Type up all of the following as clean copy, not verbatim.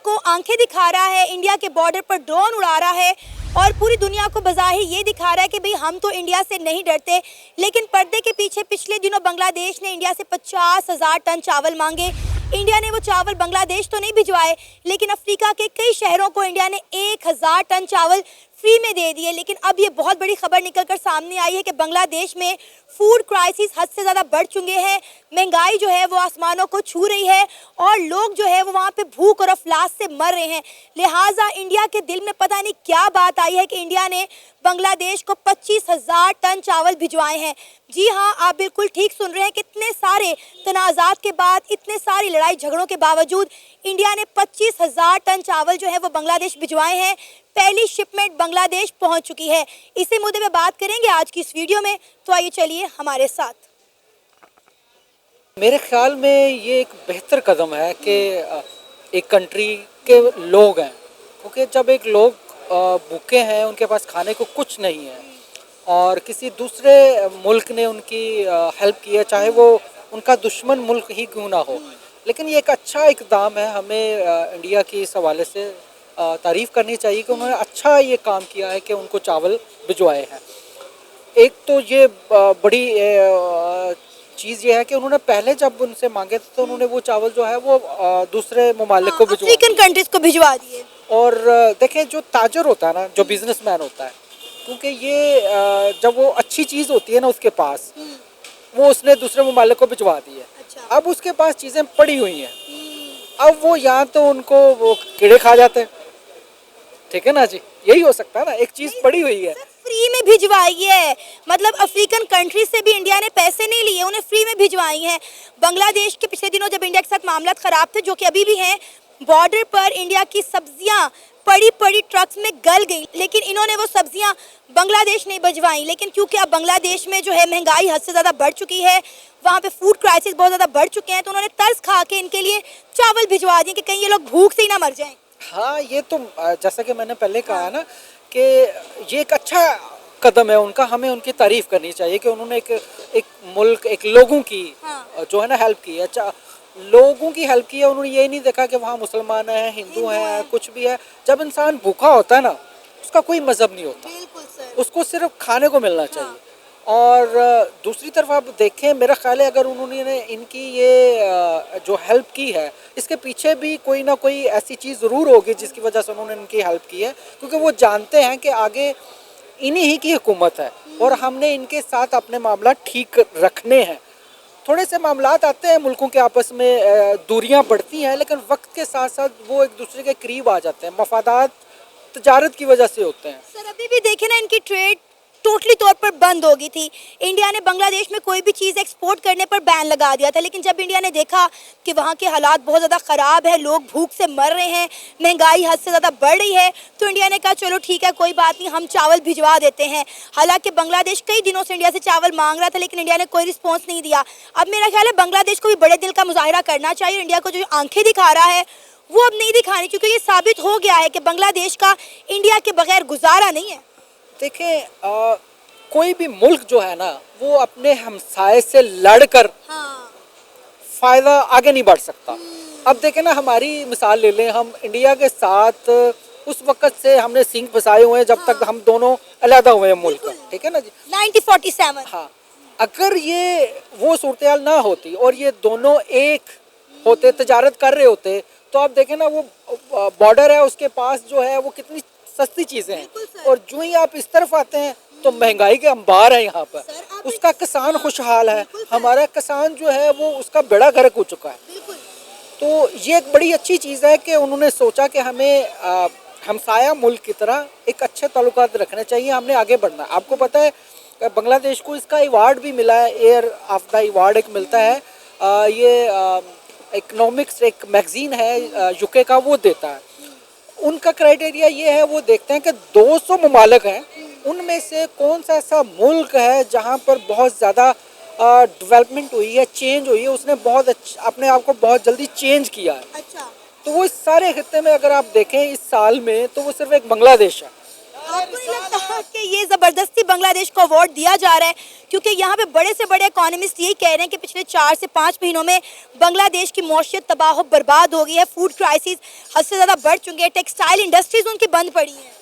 को आंखें दिखा रहा है, इंडिया के बॉर्डर पर ड्रोन उड़ा रहा है और पूरी दुनिया को बज़ाहिर ये दिखा रहा है कि भाई हम तो इंडिया से नहीं डरते। लेकिन पर्दे के पीछे पिछले दिनों बांग्लादेश ने इंडिया से 50,000 टन चावल मांगे। इंडिया ने वो चावल बांग्लादेश तो नहीं भिजवाए, लेकिन अफ्रीका के कई शहरों को इंडिया ने 1,000 टन चावल फ्री में दे दिए। लेकिन अब ये बहुत बड़ी खबर निकलकर सामने आई है कि बांग्लादेश में फूड क्राइसिस हद से ज़्यादा बढ़ चुके हैं। महंगाई जो है वो आसमानों को छू रही है और लोग जो है वो वहाँ पे भूख और अफलास से मर रहे हैं। लिहाजा इंडिया के दिल में पता नहीं क्या बात आई है कि इंडिया ने बांग्लादेश को 25,000 टन चावल भिजवाए हैं। जी हाँ, आप बिल्कुल ठीक सुन रहे हैं। कितने सारे तनाज़ात के बाद, इतने सारी लड़ाई झगड़ों के बावजूद इंडिया ने 25,000 टन चावल जो है वो बांग्लादेश भिजवाए हैं। पहली शिपमेंट बांग्लादेश पहुंच चुकी है। इसी मुद्दे पे बात करेंगे आज की इस वीडियो में, तो आइए चलिए हमारे साथ। मेरे ख्याल में ये एक बेहतर कदम है कि एक कंट्री के लोग हैं, क्योंकि जब एक लोग भूखे हैं, उनके पास खाने को कुछ नहीं है और किसी दूसरे मुल्क ने उनकी हेल्प की है, चाहे वो उनका दुश्मन मुल्क ही क्यों ना हो, लेकिन ये एक अच्छा इकदाम है। हमें इंडिया की इस हवाले से तारीफ़ करनी चाहिए कि उन्होंने अच्छा ये काम किया है कि उनको चावल भिजवाए हैं। एक तो ये बड़ी चीज़ ये है कि उन्होंने पहले जब उनसे मांगे थे तो उन्होंने वो चावल जो है वो दूसरे ममालिक को भिजवा, अफ्रीकन कंट्रीज को भिजवा दिए। और देखें, जो ताजर होता है ना, जो बिजनेसमैन होता है, क्योंकि ये जब वो अच्छी चीज़ होती है ना उसके पास, वो उसने दूसरे ममालिक को भिजवा दी है। अच्छा। अब उसके पास चीज़ें पड़ी हुई हैं, अब वो यहाँ तो उनको वो कीड़े खा जाते हैं, ठीक है ना जी, यही हो सकता है ना, एक चीज़ पड़ी हुई है। फ्री में भिजवाई है, मतलब अफ्रीकन कंट्री से भी इंडिया ने पैसे नहीं लिए, उन्हें फ्री में भिजवाई हैं। बांग्लादेश के पिछले दिनों जब इंडिया के साथ मामला खराब थे, जो कि अभी भी हैं, बॉर्डर पर इंडिया की सब्जियां पड़ी पड़ी ट्रक्स में गल गई, लेकिन इन्होंने वो सब्जियां बांग्लादेश नहीं भिजवाई। लेकिन क्योंकि अब बांग्लादेश में जो है महंगाई हद से ज़्यादा बढ़ चुकी है, वहाँ पे फूड क्राइसिस बहुत ज़्यादा बढ़ चुके हैं, तो उन्होंने तर्स खा के इनके लिए चावल भिजवा दिए कि कहीं ये लोग भूख से ही ना मर जाएं। हाँ, ये तो जैसा कि मैंने पहले कहा ना कि ये एक अच्छा कदम है उनका, हमें उनकी तारीफ़ करनी चाहिए कि उन्होंने एक मुल्क, एक लोगों की जो है ना हेल्प की है, लोगों की हेल्प की है। उन्होंने ये नहीं देखा कि वहाँ मुसलमान हैं, हिंदू हैं, कुछ भी है। जब इंसान भूखा होता है ना, उसका कोई मज़हब नहीं होता, उसको सिर्फ खाने को मिलना चाहिए। और दूसरी तरफ आप देखें, मेरा ख्याल है अगर उन्होंने इनकी ये जो हेल्प की है, इसके पीछे भी कोई ना कोई ऐसी चीज़ ज़रूर होगी जिसकी वजह से उन्होंने इनकी हेल्प की है, क्योंकि वो जानते हैं कि आगे इन्हीं ही की हुकूमत है और हमने इनके साथ अपने मामला ठीक रखने हैं। थोड़े से मामलात आते हैं मुल्कों के आपस में, दूरियां बढ़ती हैं, लेकिन वक्त के साथ साथ वो एक दूसरे के करीब आ जाते हैं। मफादात तजारत की वजह से होते हैं। सर, अभी भी देखें ना, इनकी ट्रेड टोटली तौर पर बंद हो गई थी। इंडिया ने बांग्लादेश में कोई भी चीज़ एक्सपोर्ट करने पर बैन लगा दिया था, लेकिन जब इंडिया ने देखा कि वहाँ के हालात बहुत ज़्यादा ख़राब है, लोग भूख से मर रहे हैं, महंगाई हद से ज़्यादा बढ़ रही है, तो इंडिया ने कहा चलो ठीक है, कोई बात नहीं, हम चावल भिजवा देते हैं। हालांकि बांग्लादेश कई दिनों से इंडिया से चावल मांग रहा था, लेकिन इंडिया ने कोई रिस्पॉन्स नहीं दिया। अब मेरा ख्याल है बांग्लादेश को भी बड़े दिल का मुजाहिरा करना चाहिए। इंडिया को जो आंखें दिखा रहा है वो अब नहीं दिखानी, क्योंकि ये साबित हो गया है कि बांग्लादेश का इंडिया के बगैर गुजारा नहीं है। देखें, कोई भी मुल्क जो है ना, वो अपने हमसाये से लड़कर फ़ायदा आगे नहीं बढ़ सकता। अब देखें ना, हमारी मिसाल ले लें, हम इंडिया के साथ उस वक़्त से हमने सिंह फंसाए हुए हैं जब तक हम दोनों अलहदा हुए हैं मुल्क, ठीक है ना जी, 1947। हाँ, अगर ये वो सूरत ना होती और ये दोनों एक होते, तजारत कर रहे होते, तो आप देखें ना, वो बॉर्डर है, उसके पास जो है वो कितनी सस्ती चीज़ें हैं, और जो ही आप इस तरफ आते हैं तो महंगाई के अंबार है यहाँ पर। उसका किसान खुशहाल है, हमारा किसान जो है वो उसका बेड़ा गर्क हो चुका है। तो ये एक बड़ी अच्छी चीज़ है कि उन्होंने सोचा कि हमें हमसाया मुल्क की तरह एक अच्छे ताल्लुकात रखने चाहिए, हमने आगे बढ़ना है। आपको पता है बांग्लादेश को इसका अवार्ड भी मिला है, एयर ऑफ द अवार्ड एक मिलता है, ये इकनॉमिक्स एक मैगजीन है यूके का, वो देता है। उनका क्राइटेरिया ये है, वो देखते हैं कि 200 ममालिक हैं, उनमें से कौन सा ऐसा मुल्क है जहाँ पर बहुत ज़्यादा डेवलपमेंट हुई है, चेंज हुई है, उसने बहुत अपने आप को बहुत जल्दी चेंज किया है। अच्छा। तो वो इस सारे खित्ते में अगर आप देखें इस साल में, तो वो सिर्फ एक बांग्लादेश है। आपको नहीं लगता कि ये जबरदस्ती बांग्लादेश को अवार्ड दिया जा रहा है, क्योंकि यहाँ पे बड़े से बड़े इकोनॉमिस्ट यही कह रहे हैं कि पिछले 4 से 5 महीनों में बांग्लादेश की मौशियत तबाह बर्बाद हो गई है, फूड क्राइसिस हद से ज़्यादा बढ़ चुकी है, टेक्सटाइल इंडस्ट्रीज उनकी बंद पड़ी हैं।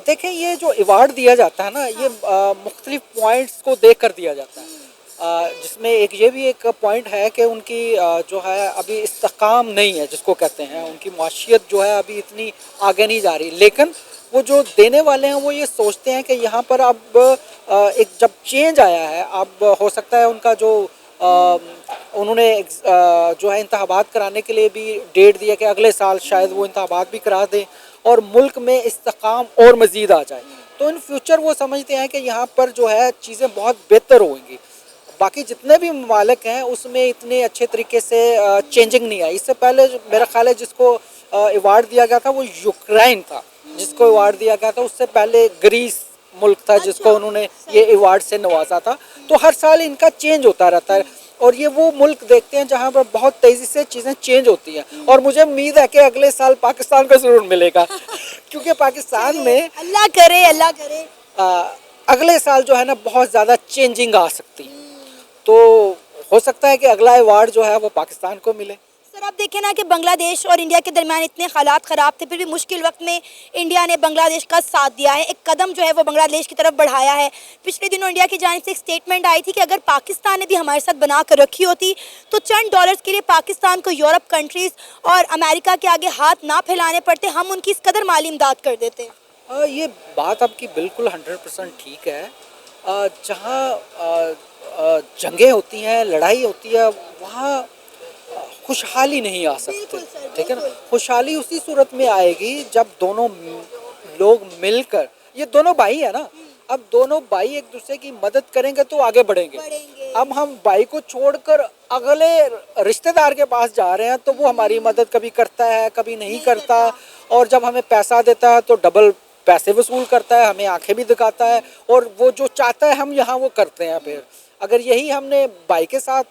देखें, ये जो अवार्ड दिया जाता है ना, ये मुख्तलिफ पॉइंट्स को देख कर दिया जाता है, जिसमें ये भी एक पॉइंट है कि उनकी जो है अभी इस्तेकाम नहीं है, जिसको कहते हैं उनकी माशियत जो है अभी इतनी आगे नहीं जा रही। लेकिन वो जो देने वाले हैं वो ये सोचते हैं कि यहाँ पर अब एक जब चेंज आया है, अब हो सकता है उनका जो उन्होंने जो है इंतखाबात कराने के लिए भी डेट दिया कि अगले साल शायद वो इंतखाबात भी करा दें और मुल्क में इस्तेकाम और मज़ीद आ जाए, तो इन फ्यूचर वो समझते हैं कि यहाँ पर जो है चीज़ें बहुत बेहतर होंगी। बाकी जितने भी ममालिक हैं उसमें इतने अच्छे तरीके से चेंजिंग नहीं आई। इससे पहले मेरा ख्याल है जिसको अवार्ड दिया गया था वो यूक्रेन था, जिसको अवार्ड दिया गया था। उससे पहले ग्रीस मुल्क था जिसको उन्होंने ये अवार्ड से नवाजा था। तो हर साल इनका चेंज होता रहता है और ये वो मुल्क देखते हैं जहाँ पर बहुत तेज़ी से चीज़ें चेंज होती हैं। और मुझे उम्मीद है कि अगले साल पाकिस्तान को ज़रूर मिलेगा क्योंकि पाकिस्तान में अल्लाह करे, अल्लाह करे, अगले साल जो है ना बहुत ज़्यादा चेंजिंग आ सकती है, तो हो सकता है कि अगला अवार्ड जो है वो पाकिस्तान को मिले। सर आप देखें ना कि बांग्लादेश और इंडिया के दरमियान इतने हालात ख़राब थे, फिर भी मुश्किल वक्त में इंडिया ने बांग्लादेश का साथ दिया है, एक कदम जो है वो बांग्लादेश की तरफ बढ़ाया है। पिछले दिनों इंडिया की जानिब से एक स्टेटमेंट आई थी कि अगर पाकिस्तान ने भी हमारे साथ बना कर रखी होती तो चंद डॉलर्स के लिए पाकिस्तान को यूरोप कंट्रीज़ और अमेरिका के आगे हाथ ना फैलाने पड़ते, हम उनकी इस कदर माली इमदाद कर देते। ये बात आपकी बिल्कुल 100% ठीक है। जहाँ जंगें होती हैं, लड़ाई होती है, वहाँ खुशहाली नहीं आ सकती, ठीक है ना। खुशहाली उसी सूरत में आएगी जब दोनों लोग मिलकर, ये दोनों भाई है ना, अब दोनों भाई एक दूसरे की मदद करेंगे तो आगे बढ़ेंगे। अब हम भाई को छोड़कर अगले रिश्तेदार के पास जा रहे हैं तो वो हमारी मदद कभी करता है कभी नहीं करता, और जब हमें पैसा देता है तो डबल पैसे वसूल करता है, हमें आंखें भी दिखाता है, और वो जो चाहता है हम यहाँ वो करते हैं। फिर अगर यही हमने भाई के साथ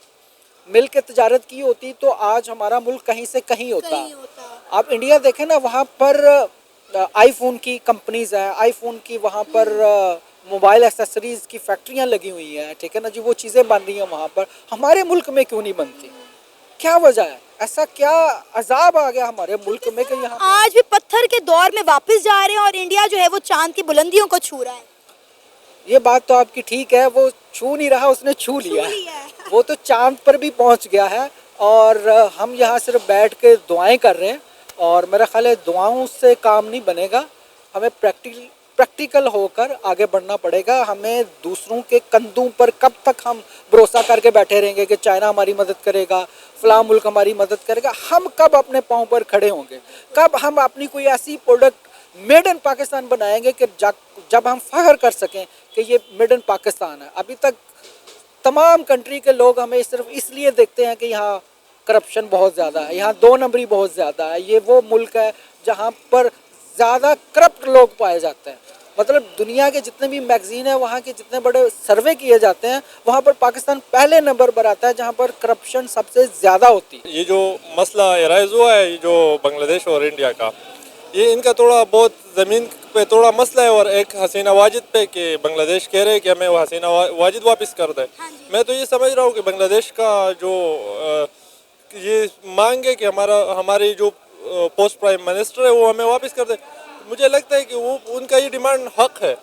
मिल के तजारत की होती तो आज हमारा मुल्क कहीं से कहीं होता। आप इंडिया देखें ना, वहाँ पर आईफोन की कंपनीज है, आईफोन की वहाँ पर मोबाइल एक्सेसरीज की फैक्ट्रियाँ लगी हुई हैं, ठीक है ना जी, वो चीज़ें बन रही हैं वहाँ पर। हमारे मुल्क में क्यों नहीं बनती? क्या वजह है? ऐसा क्या अजाब आ गया हमारे मुल्क में कि यहाँ आज भी पत्थर के दौर में वापस जा रहे हैं और इंडिया जो है वो चांद की बुलंदियों को छू रहा है। ये बात तो आपकी ठीक है, वो छू नहीं रहा, उसने छू लिया है। वो तो चांद पर भी पहुंच गया है और हम यहाँ सिर्फ बैठ के दुआएं कर रहे हैं, और मेरा ख्याल है दुआओं से काम नहीं बनेगा, हमें प्रैक्टिकल होकर आगे बढ़ना पड़ेगा। हमें दूसरों के कंधों पर कब तक हम भरोसा करके बैठे रहेंगे कि चाइना हमारी मदद करेगा, फलां मुल्क हमारी मदद करेगा? हम कब अपने पाँव पर खड़े होंगे? कब हम अपनी कोई ऐसी प्रोडक्ट मेड इन पाकिस्तान बनाएंगे कि जब हम फख्र कर सकें कि ये मेड इन पाकिस्तान है? अभी तक तमाम कंट्री के लोग हमें सिर्फ इसलिए देखते हैं कि यहाँ करप्शन बहुत ज़्यादा है, यहाँ 2 नंबरी बहुत ज़्यादा है, ये वो मुल्क है जहाँ पर ज़्यादा करप्ट लोग पाए जाते हैं। मतलब दुनिया के जितने भी मैगजीन है, वहाँ के जितने बड़े सर्वे किए जाते हैं, वहाँ पर पाकिस्तान पहले नंबर पर आता है जहाँ पर करप्शन सबसे ज़्यादा होती है। ये जो मसला राइज हुआ है, जो बांग्लादेश और इंडिया का, ये इनका थोड़ा बहुत ज़मीन पे थोड़ा मसला है, और एक हसीना वाजिद पे कि बांग्लादेश कह रहे हैं कि हमें वो हसीना वाजिद वापस कर दे। मैं तो ये समझ रहा हूँ कि बांग्लादेश का जो ये मांग है कि हमारी जो पोस्ट प्राइम मिनिस्टर है वो हमें वापस कर दे, मुझे लगता है कि वो उनका ये डिमांड हक है।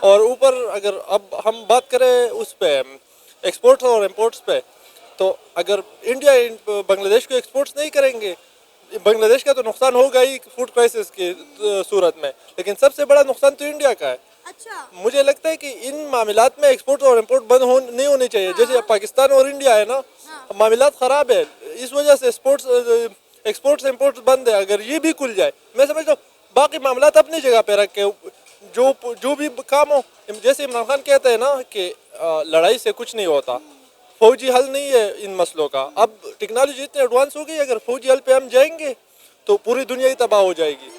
और ऊपर अगर अब हम बात करें उस पे एक्सपोर्ट्स और इम्पोर्ट्स पे, तो अगर इंडिया बांग्लादेश को एक्सपोर्ट्स नहीं करेंगे, बांग्लादेश का तो नुकसान होगा ही फूड क्राइसिस की सूरत में, लेकिन सबसे बड़ा नुकसान तो इंडिया का है। मुझे लगता है कि इन मामलात में एक्सपोर्ट और इम्पोर्ट बंद नहीं होने चाहिए। जैसे पाकिस्तान और इंडिया है ना, मामलात ख़राब है, इस वजह से एक्सपोर्ट्स इम्पोर्ट्स बंद है। अगर ये भी खुल जाए, मैं समझता हूँ बाकी मामलात अपनी जगह पे रख के जो भी काम हो, जैसे इमरान खान कहते हैं ना कि लड़ाई से कुछ नहीं होता, फौजी हल नहीं है इन मसलों का। अब टेक्नोलॉजी इतनी एडवांस हो गई, अगर फौजी हल पे हम जाएंगे तो पूरी दुनिया ही तबाह हो जाएगी।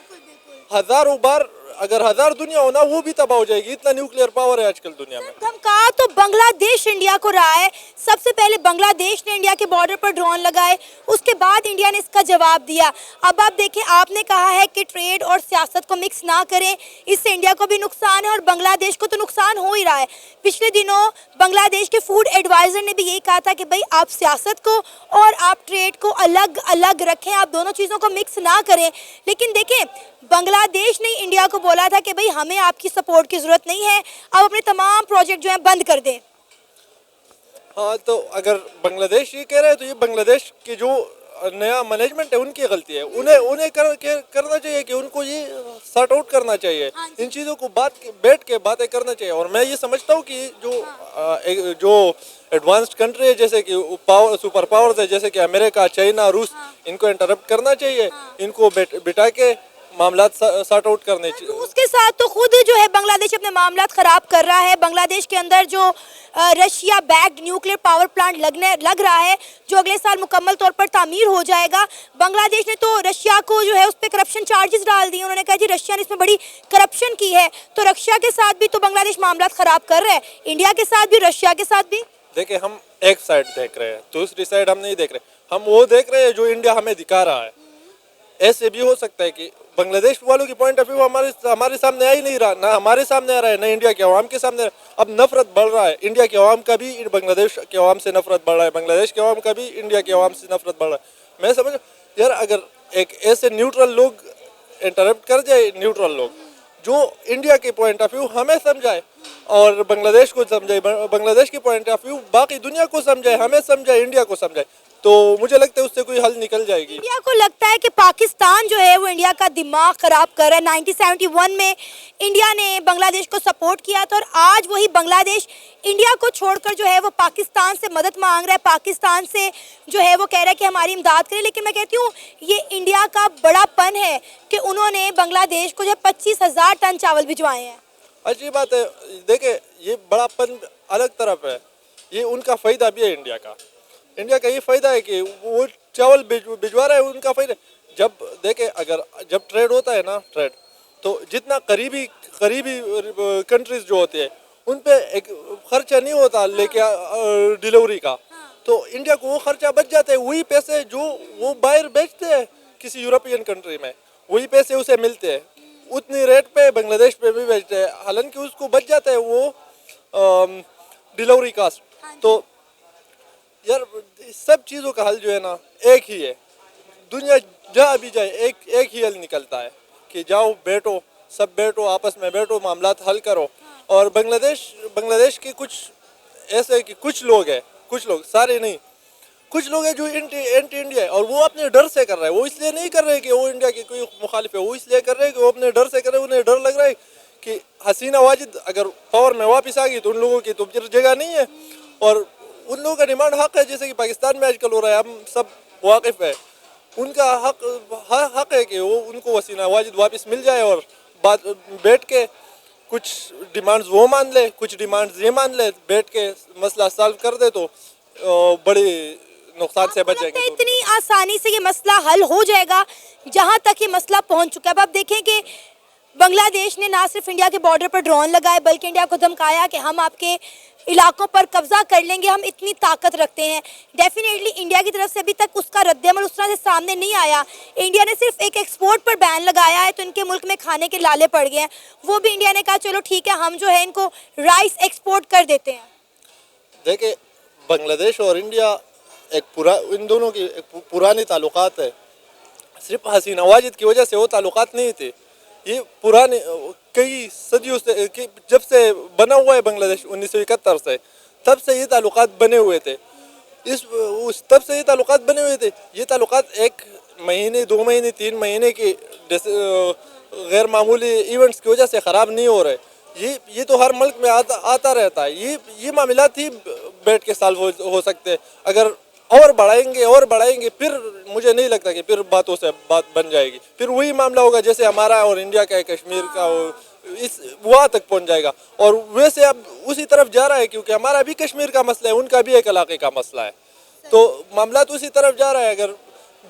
हज़ारों बार अगर 1000 दुनिया हो ना वो भी तबाह हो जाएगी, इतना न्यूक्लियर पावर है आजकल दुनिया में। धमका तो बांग्लादेश इंडिया को रहा है। सबसे पहले बांग्लादेश ने इंडिया के बॉर्डर पर ड्रोन लगाए, उसके बाद इंडिया ने इसका जवाब दिया। अब आप देखें, आपने कहा है कि ट्रेड और सियासत को मिक्स ना करें, इससे इंडिया को भी नुकसान है और बांग्लादेश को तो नुकसान हो ही रहा है। पिछले दिनों बांग्लादेश के फूड एडवाइजर ने भी यही कहा था कि भाई आप सियासत को और आप ट्रेड को अलग अलग रखें, आप दोनों चीज़ों को मिक्स ना करें। लेकिन देखें, बांग्लादेश ने इंडिया को बोला था कि भाई हमें आपकी सपोर्ट की ज़रूरत नहीं है, आप अपने तमाम प्रोजेक्ट जो हैं बंद कर दें। हाँ, तो अगर बांग्लादेश ये कह रहे हैं तो ये बांग्लादेश के जो नया मैनेजमेंट है उनकी गलती है। उन्हें करना चाहिए कि उनको ये सॉर्ट आउट करना चाहिए, इन चीज़ों को बैठ के बातें करना चाहिए। और मैं ये समझता हूँ कि जो एडवांस्ड कंट्री है, जैसे कि सुपर पावर्स है, जैसे कि अमेरिका, चाइना, रूस, इनको इंटरप्ट करना चाहिए, इनको बिठा के मामला सॉर्ट आउट करने चाहिए। उसके साथ तो खुद जो है बांग्लादेश अपने मामला खराब कर रहा है। बांग्लादेश के अंदर जो Russia backed nuclear power plant लग रहा है, जो अगले साल मुकम्मल तौर पर तामीर हो जाएगा। बांग्लादेश ने तो रशिया को जो है उस पर करप्शन चार्जेस डाल दिए। उन्होंने कहा जी रशिया ने इसमें बड़ी करप्शन की है। तो रशिया के साथ भी तो बांग्लादेश मामला खराब कर रहा है, इंडिया के साथ भी, रशिया के साथ भी। देखिए, हम एक साइड देख रहे हैं, दूसरी साइड हम नहीं देख रहे। हम वो देख रहे हैं जो इंडिया हमें दिखा रहा है। ऐसे भी हो सकता है कि बांग्लादेश वालों की पॉइंट ऑफ व्यू हमारे सामने आ ही नहीं रहा, ना हमारे सामने आ रहा है, ना इंडिया के अवाम के सामने। अब नफरत बढ़ रहा है, इंडिया के अवाम का भी बांग्लादेश के अवाम से नफरत बढ़ रहा है, बांग्लादेश के अवाम का भी इंडिया के अवाम से नफरत बढ़ रहा है। मैं समझ यार, अगर एक ऐसे न्यूट्रल लोग इंटरप्ट कर जाए, न्यूट्रल लोग जो इंडिया के पॉइंट ऑफ व्यू हमें समझाए और बांग्लादेश को समझाए, बांग्लादेश के पॉइंट ऑफ व्यू बाकी दुनिया को समझाए, हमें समझाए, इंडिया को समझाए, तो मुझे लगता है उससे कोई हल निकल जाएगी। इंडिया को लगता है कि पाकिस्तान जो है वो इंडिया का दिमाग खराब कर रहा है। 1971 में इंडिया ने बांग्लादेश को सपोर्ट किया था और आज वही बांग्लादेश इंडिया को छोड़कर जो है वो पाकिस्तान से मदद मांग रहा है, पाकिस्तान से जो है वो कह रहा है कि हमारी इमदाद करें। लेकिन मैं कहती हूँ ये इंडिया का बड़ापन है कि उन्होंने बांग्लादेश को जो 25,000 टन चावल भिजवाए हैं। अच्छी बात है। देखिए, ये बड़ापन अलग तरफ है, ये उनका फ़ायदा भी है इंडिया का। इंडिया का ये फ़ायदा है कि वो चावल भिजवा रहा है, उनका फ़ायदा। जब देखे, जब ट्रेड होता है ना, ट्रेड तो जितना करीबी कंट्रीज जो होती है उन पे एक खर्चा नहीं होता लेके डिलीवरी का, तो इंडिया को वो खर्चा बच जाता है। वही पैसे जो वो बाहर बेचते हैं किसी यूरोपियन कंट्री में, वही पैसे उसे मिलते हैं, उतनी रेट पे बांग्लादेश पे भी बेचते हैं, हालांकि उसको बच जाता है वो डिलीवरी कास्ट। तो यार, सब चीज़ों का हल जो है ना एक ही है। दुनिया जहाँ भी जाए एक ही हल निकलता है कि जाओ, बैठो, सब बैठो, आपस में बैठो, मामला हल करो। और बांग्लादेश के कुछ ऐसे कि कुछ लोग हैं, कुछ लोग, सारे नहीं, कुछ लोग हैं जो एंटी इंडिया है और वो अपने डर से कर रहे हैं। वो इसलिए नहीं कर रहे कि वो इंडिया के कोई मुखालिफ है, वो इसलिए कर रहे हैं कि वो अपने डर से कर रहे हैं। उन्हें डर लग रहा है कि हसीना वाजिद अगर पावर में वापस आ गई तो उन लोगों की तो फिर जगह नहीं है। और उन लोगों का डिमांड हक है, जैसे कि पाकिस्तान में आजकल हो रहा है, हम सब वाकिफ है। उनका हक है कि वो उनको हसीना वाजिद वापस मिल जाए और बात बैठ के कुछ डिमांड्स वो मान ले, कुछ डिमांड्स ये मान ले, बैठ के मसला सॉल्व कर दे तो बड़ी नुकसान से बच जाएंगे। इतनी आसानी से ये मसला हल हो जाएगा जहां तक ये मसला पहुंच चुका है। अब आप देखें कि बांग्लादेश ने ना सिर्फ इंडिया के बॉर्डर पर ड्रोन लगाए बल्कि इंडिया को धमकाया कि हम आपके इलाकों पर कब्जा कर लेंगे, हम इतनी ताकत रखते हैं। डेफिनेटली इंडिया की तरफ से अभी तक उसका रद्दअमल उस तरह से सामने नहीं आया। इंडिया ने सिर्फ एक एक्सपोर्ट पर बैन लगाया है तो इनके मुल्क में खाने के लाले पड़ गए हैं। वो भी इंडिया ने कहा चलो ठीक है, हम जो है इनको राइस एक्सपोर्ट कर देते हैं। देखिए, बांग्लादेश और इंडिया इन दोनों की एक पुरानी ताल्लुकात है। सिर्फ हसीना वाजिद की वजह से वो ताल्लुकात नहीं थे, ये पुराने कई सदियों से जब से बना हुआ है बांग्लादेश 1971 से, तब से ये ताल्लुकात बने हुए थे। तब से ये ताल्लुकात बने हुए थे। ये ताल्लुकात 1 महीने, 2 महीने, 3 महीने की गैर मामूली इवेंट्स की वजह से ख़राब नहीं हो रहे। ये तो हर मुल्क में आता रहता है। ये मामला ही बैठ के सॉल्व हो सकते हैं। अगर और बढ़ाएंगे फिर मुझे नहीं लगता कि फिर बातों से बात बन जाएगी। फिर वही मामला होगा जैसे हमारा और इंडिया का कश्मीर का, इस वहाँ तक पहुँच जाएगा। और वैसे अब उसी तरफ जा रहा है क्योंकि हमारा भी कश्मीर का मसला है, उनका भी एक इलाके का मसला है, तो मामला तो उसी तरफ जा रहा है। अगर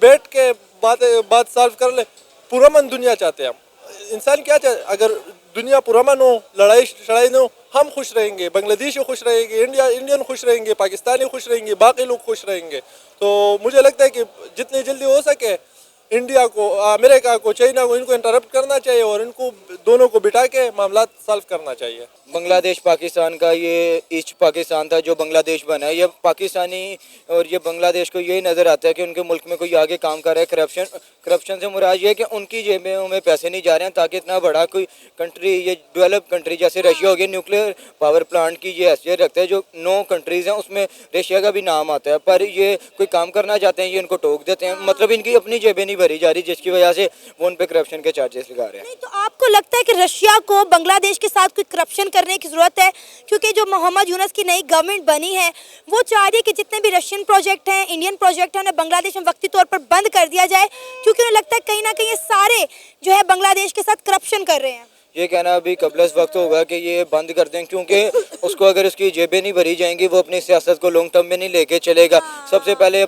बैठ के बात सॉल्व कर ले, पुरअमन दुनिया चाहते हैं हम, इंसान क्या चाहे, अगर दुनिया पुरअमन हो, लड़ाई शड़ाई न हो, हम खुश रहेंगे, बांग्लादेशी खुश रहेंगे, इंडियन खुश रहेंगे, पाकिस्तानी खुश रहेंगे, बाकी लोग खुश रहेंगे। तो मुझे लगता है कि जितनी जल्दी हो सके इंडिया को, अमेरिका को, चाइना को, इनको इंटरप्ट करना चाहिए और इनको दोनों को बिठा के मामला सॉल्व करना चाहिए। बांग्लादेश पाकिस्तान का ये ईस्ट पाकिस्तान था जो बांग्लादेश बना है, ये पाकिस्तानी और ये बांग्लादेश को यही नज़र आता है कि उनके मुल्क में कोई आगे काम कर रहा है। करप्शन से मुराद ये है कि उनकी जेबों में पैसे नहीं जा रहे हैं ताकि इतना बड़ा कोई कंट्री, ये डेवलप कंट्री जैसे रशिया हो गया, न्यूक्लियर पावर प्लांट की ये हैसियत रखता है, जो 9 कंट्रीज़ हैं उसमें रशिया का भी नाम आता है, पर ये कोई काम करना चाहते हैं ये इनको टोक देते हैं। मतलब इनकी अपनी जेबें नहीं भरी जा रही, जिसकी वजह से वो उन पर करप्शन के चार्जेस लगा रहे हैं। नहीं, तो आपको लगता है कि रशिया को बांग्लादेश के साथ कोई करप्शन करने की जरूरत है? क्योंकि जो मोहम्मद यूनस की नई गवर्नमेंट बनी है वो चाह रही है कि जितने भी रशियन प्रोजेक्ट हैं, इंडियन प्रोजेक्ट हैं, उन्हें बांग्लादेश में वक्ती तौर पर बंद कर दिया जाए, क्योंकि उन्हें लगता है कहीं ना कहीं ये सारे जो है बांग्लादेश के साथ करप्शन कर रहे हैं। ये कहना अभी कबलस वक्त होगा कि ये बंद कर दें, क्योंकि उसको अगर उसकी जेबें नहीं भरी जाएंगी वो अपनी सियासत को लॉन्ग टर्म में नहीं लेके चलेगा। सबसे पहले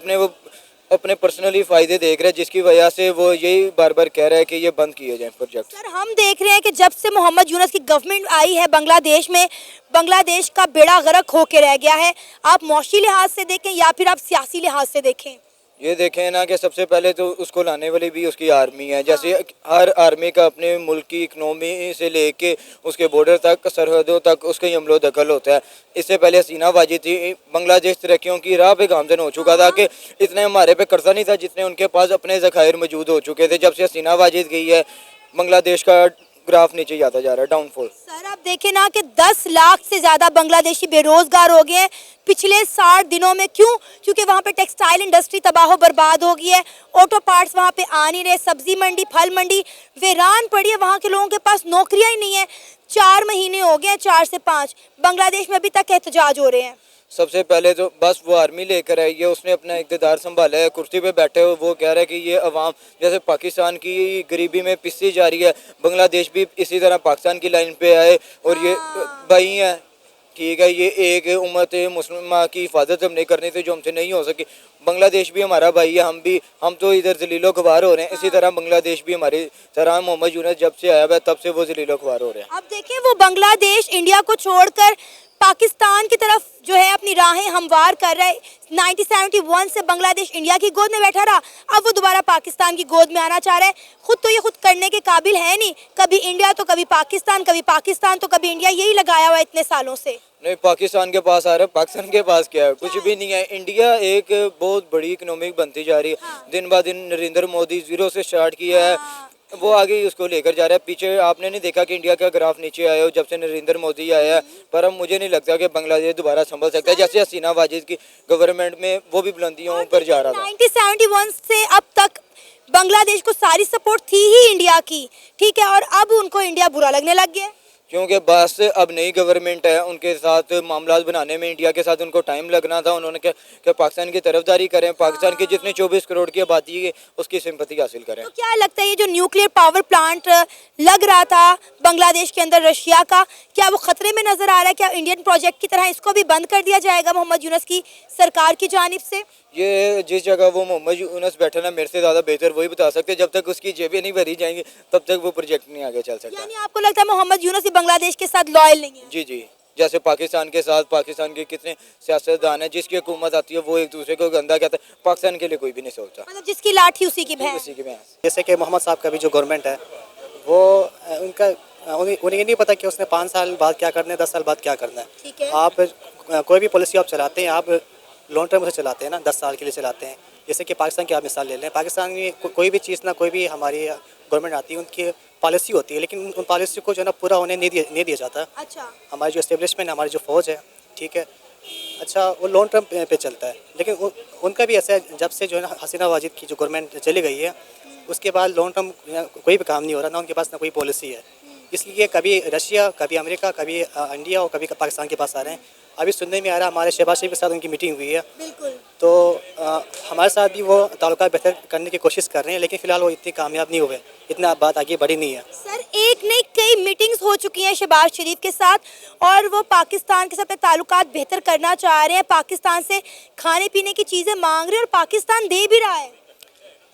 अपने पर्सनली फ़ायदे देख रहे हैं, जिसकी वजह से वो यही बार बार कह रहा है कि ये बंद किए जाएं प्रोजेक्ट। सर, हम देख रहे हैं कि जब से मोहम्मद यूनस की गवर्नमेंट आई है बांग्लादेश में, बांग्लादेश का बेड़ा गर्क होके रह गया है। आप मौशी लिहाज से देखें या फिर आप सियासी लिहाज से देखें, ये देखें ना कि सबसे पहले तो उसको लाने वाली भी उसकी आर्मी है। जैसे हर आर्मी का अपने मुल्क की इकनॉमी से लेके उसके बॉर्डर तक, सरहदों तक उसका हमलो दखल होता है। इससे पहले हसीना वाजिद थी, बांग्लादेश तरक्कियों की राह पे गामजन हो चुका था कि इतने हमारे पे कर्जा नहीं था जितने उनके पास अपने ज़खायर मौजूद हो चुके थे। जब से हसीना वाजिद गई है बांग्लादेश का ग्राफ नीचे जाता जा रहा है, डाउनफॉल। सर आप देखें ना कि 10 लाख से ज़्यादा बांग्लादेशी बेरोजगार हो गए हैं पिछले 60 दिनों में। क्यों? क्योंकि वहाँ पे टेक्सटाइल इंडस्ट्री तबाह बर्बाद हो गई है, ऑटो पार्ट्स वहाँ पे आ नहीं रहे, सब्जी मंडी, फल मंडी वीरान पड़ी है, वहाँ के लोगों के पास नौकरियाँ ही नहीं है। 4 महीने हो गए हैं, 4 से 5, बांग्लादेश में अभी तक एहतजाज हो रहे हैं। सबसे पहले तो बस वो आर्मी लेकर आई है, उसने अपना इक़्तिदार संभाला है, कुर्सी पे बैठे हुए वो कह रहा है कि ये अवाम जैसे पाकिस्तान की गरीबी में पिसती जा रही है, बांग्लादेश भी इसी तरह पाकिस्तान की लाइन पे आए और ये भाई हैं। ठीक है, ये एक उम्मत मुस्लिमा की हिफाजत हम नहीं करनी थी जो हमसे नहीं हो सकी। बांग्लादेश भी हमारा भाई है, हम तो इधर जलीलो ख्वार हो रहे हैं, इसी तरह बांग्लादेश भी हमारी तरह। मोहम्मद यूनस जब से आया हुआ तब से वो जलीलो ख्वार हो रहे हैं। अब देखिए वो बांग्लादेश इंडिया को छोड़कर पाकिस्तान की तरफ जो है अपनी राहें हमवार कर रहा है। 1971 से बांग्लादेश इंडिया की गोद में बैठा रहा, अब वो दोबारा पाकिस्तान की गोद में आना चाह रहा है। खुद तो ये खुद करने के काबिल है नहीं, कभी इंडिया तो कभी पाकिस्तान, कभी पाकिस्तान तो कभी इंडिया, यही लगाया हुआ है इतने सालों से। नहीं, पाकिस्तान के पास आ रहा है, पाकिस्तान के पास क्या है? कुछ भी नहीं है। इंडिया एक बहुत बड़ी इकोनॉमिक बनती जा रही है, दिन ब दिन। नरेंद्र मोदी 0 से स्टार्ट किया है, वो आगे ही उसको लेकर जा रहा है। पीछे आपने नहीं देखा कि इंडिया का ग्राफ नीचे आया हो जब से नरेंद्र मोदी आया है, पर अब मुझे नहीं लगता कि बांग्लादेश दोबारा संभल सकता है। जैसे हसीना वाजिद की गवर्नमेंट में वो भी बुलंदियों पर जा रहा था। 1971 से अब तक बांग्लादेश को सारी सपोर्ट थी ही इंडिया की, ठीक है, और अब उनको इंडिया बुरा लगने लग गया। क्योंकि बस अब नई गवर्नमेंट है, उनके साथ मामला बनाने में इंडिया के साथ उनको टाइम लगना था। उन्होंने क्या पाकिस्तान की तरफदारी करें, पाकिस्तान की जितनी 24 करोड़ की आबादी है उसकी सिंपैथी हासिल करें। तो क्या लगता है ये जो न्यूक्लियर पावर प्लांट लग रहा था बांग्लादेश के अंदर रशिया का, क्या वो खतरे में नजर आ रहा है? क्या इंडियन प्रोजेक्ट की तरह इसको भी बंद कर दिया जाएगा मोहम्मद यूनस की सरकार की जानिब से? ये जिस जगह वो मोहम्मद यूनस बैठे ना, मेरे से ज़्यादा बेहतर वही बता सकते। जब तक उसकी जेबें नहीं भरी जाएंगी तब तक वो प्रोजेक्ट नहीं आगे चल सकता। यानी आपको लगता है मोहम्मद यूनस ही बांग्लादेश के साथ लॉयल नहीं है? जी जी, जैसे पाकिस्तान के साथ पाकिस्तान के कितने सियासतदान हैं, जिसकी हुकूमत आती है वो एक दूसरे को गंदा कहता है, पाकिस्तान के लिए कोई भी नहीं सोचता। मतलब जिसकी लाठी उसी की भैंस। उसी की भैंस। जैसे कि मोहम्मद साहब का भी जो गवर्नमेंट है वो उन्हें नहीं पता कि उसने 5 साल बाद क्या करना है, 10 साल बाद क्या करना है। ठीक है। आप कोई भी पॉलिसी आप चलाते हैं, आप लॉन्ग टर्म से चलाते हैं ना, 10 साल के लिए चलाते हैं। जैसे कि पाकिस्तान की आप मिसाल ले लें, पाकिस्तान में कोई भी चीज़ ना, कोई भी हमारी गवर्नमेंट आती है उनकी पॉलिसी होती है, लेकिन उन पॉलिसी को जो है ना पूरा होने नहीं दिया जाता। अच्छा। हमारी जो एस्टेब्लिशमेंट है, हमारी जो फ़ौज है, ठीक है, अच्छा वो लॉन्ग टर्म पे चलता है। लेकिन उनका भी ऐसा है, जब से जो है ना हसीना वाजिद की जो गवर्नमेंट चली गई है उसके बाद लॉन्ग टर्म कोई भी काम नहीं हो रहा, ना उनके पास ना कोई पॉलिसी है। इसलिए कभी रशिया, कभी अमेरिका, कभी इंडिया और कभी पाकिस्तान के पास आ रहे हैं। अभी सुनने में आ रहा है हमारे शहबाज शरीफ के साथ उनकी मीटिंग हुई है, बिल्कुल। तो हमारे साथ भी वो ताल्लुकात बेहतर करने की कोशिश कर रहे हैं, लेकिन फ़िलहाल वो इतनी कामयाब नहीं हुए, इतना बात आगे बढ़ी नहीं है। सर एक नहीं कई मीटिंग्स हो चुकी हैं शहबाज शरीफ के साथ, और वो पाकिस्तान के साथ अपने ताल्लुकात बेहतर करना चाह रहे हैं, पाकिस्तान से खाने पीने की चीज़ें मांग रहे हैं और पाकिस्तान दे भी रहा है।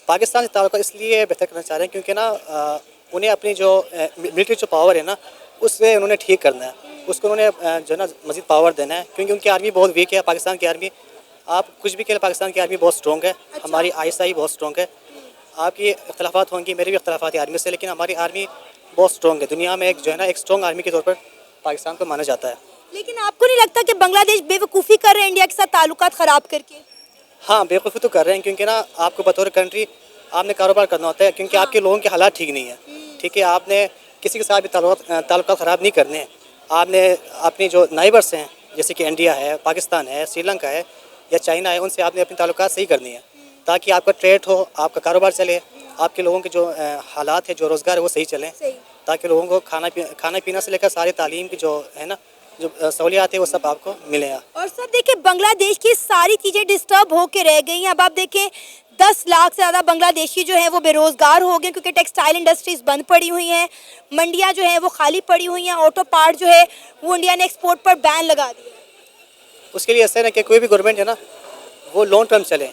पाकिस्तान से ताल्लुकात इसलिए बेहतर करना चाह रहे हैं क्योंकि ना उन्हें अपनी जो मिलिट्री जो पावर है ना उससे उन्होंने ठीक करना है, उसको उन्होंने जो है ना मज़ीद पावर देना है, क्योंकि उनकी आर्मी बहुत वीक है। पाकिस्तान की आर्मी, आप कुछ भी कहें, पाकिस्तान की आर्मी बहुत स्ट्रॉन्ग है, हमारी ISI बहुत स्ट्रॉन्ग है। आपकी इख्तलाफात होंगी, मेरे भी इख्तलाफात है आर्मी से, लेकिन हमारी आर्मी बहुत स्ट्रॉन्ग है। दुनिया में एक जो है ना एक स्ट्रॉन्ग आर्मी के तौर पर पाकिस्तान को माना जाता है। लेकिन आपको नहीं लगता कि बांग्लादेश बेवकूफ़ी कर रहे हैं इंडिया के साथ ताल्लुकात ख़राब करके? हाँ, बेवकूफ़ी तो कर रहे हैं, क्योंकि ना आपको बतौर कंट्री आपने कारोबार करना होता है, क्योंकि आपके लोगों के हालात ठीक नहीं है। ठीक है, आपने किसी के साथ भी ताल्लुकात ख़राब नहीं करने हैं। आपने अपनी जो नाइबर्स हैं, जैसे कि इंडिया है, पाकिस्तान है, श्रीलंका है या चाइना है, उनसे आपने अपनी ताल्लुकात सही करनी है, ताकि आपका ट्रेड हो, आपका कारोबार चले, आपके लोगों के जो हालात है, जो रोज़गार है वो सही चलें, ताकि लोगों को खाना पीना से लेकर सारी तालीम की जो है ना जो सहूलियात है वो सब आपको मिले। और सर देखिए, बांग्लादेश की सारी चीज़ें डिस्टर्ब होके रह गई हैं। अब आप देखें 10 लाख से ज़्यादा बांग्लादेशी जो है वो बेरोज़गार हो गए, क्योंकि टेक्सटाइल इंडस्ट्रीज़ बंद पड़ी हुई हैं, मंडियाँ जो हैं वो खाली पड़ी हुई हैं, ऑटो पार्ट जो है वो इंडिया ने एक्सपोर्ट पर बैन लगा दिया। उसके लिए ऐसा है ना कि कोई भी गवर्नमेंट है ना वो लॉन्ग टर्म चले,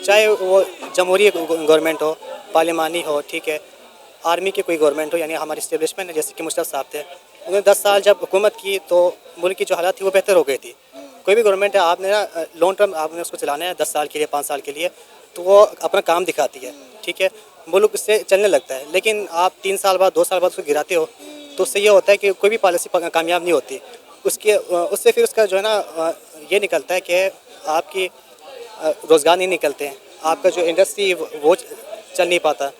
चाहे वो जमहूरी गवर्नमेंट हो, पार्लिमानी हो, ठीक है, आर्मी की कोई गवर्नमेंट हो, यानी हमारी इस्टेब्लिशमेंट है, जैसे कि मुशर्रफ साहब थे, उन्होंने 10 साल जब हुकूमत की तो मुल्क की जो हालात थी वो बेहतर हो गई थी। कोई भी गवर्नमेंट है, आपने ना लॉन्ग टर्म आपने उसको चलाना है 10 साल के लिए, 5 साल के लिए, तो वो अपना काम दिखाती है, ठीक है, मुल्क उससे चलने लगता है। लेकिन आप 3 साल बाद 2 साल बाद उसको गिराते हो तो उससे ये होता है कि कोई भी पॉलिसी कामयाब नहीं होती। उससे फिर उसका जो है ना ये निकलता है कि आपकी रोज़गार नहीं निकलते हैं, आपका जो इंडस्ट्री वो चल नहीं पाता।